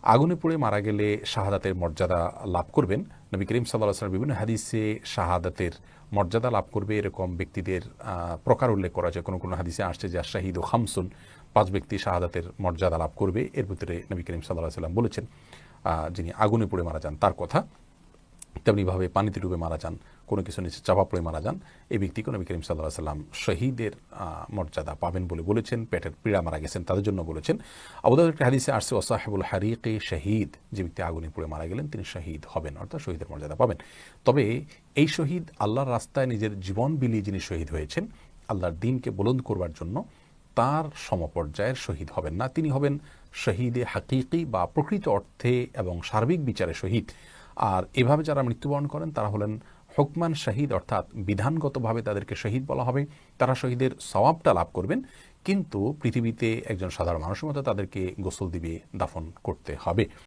আগুনে পুড়ে মারা গেলে শাহাদাতের মর্যাদা লাভ করবেন। নবী করিম সাল্লাল্লাহু আলাইহি ওয়াসাল্লাম বিভিন্ন হাদিসে শাহাদাতের মর্যাদা লাভ করবে এরকম ব্যক্তিদের প্রকার উল্লেখ করা যায়। কোনো কোনো হাদিসে আসছে যে শাহিদু খামসুন, 5 ব্যক্তি শাহাদাতের মর্যাদা লাভ করবে। এর ভিতরে নবী করিম সাল্লাল্লাহু আলাইহি ওয়াসাল্লাম বলেছেন যিনি আগুনে পুড়ে মারা যান তার কথা। তেমনিভাবে পানিতে ডুবে মারা যান, কোনো কিছু নিচে চাপা পড়ে মারা যান, এই ব্যক্তিকে নবী করিম সাল্লাল্লাহু আলাইহি ওয়াসাল্লাম শহীদের মর্যাদা পাবেন বলে বলেছেন। পেটের পীড়া মারা গেছেন তাদের জন্য বলেছেন। আবু দাউদের একটি হাদিসে আসছে ওয়াসাহিবুল হারিকে শহীদ, যে ব্যক্তি আগুনে পুড়ে মারা গেলেন তিনি শহীদ হবেন, অর্থাৎ শহীদের মর্যাদা পাবেন। তবে এই শহীদ আল্লাহর রাস্তায় নিজের জীবন বিলিয়ে যিনি শহীদ হয়েছেন আল্লাহর দ্বীনকে বুলন্দ করবার জন্য, তার সমপর্যায়ের শহীদ হবেন না। তিনি হবেন শহীদে হাকিকি বা প্রকৃত অর্থে এবং সার্বিক বিচারে শহীদ। আর এভাবে যারা মৃত্যুবরণ করেন তারা হলেন হুকমান শহীদ, অর্থাৎ বিধানগতভাবে তাদেরকে শহীদ বলা হবে। তারা শহীদের সওয়াবটা লাভ করবেন, কিন্তু পৃথিবীতে একজন সাধারণ মানুষের মতো তাদেরকে গোসল দিবে, দাফন করতে হবে।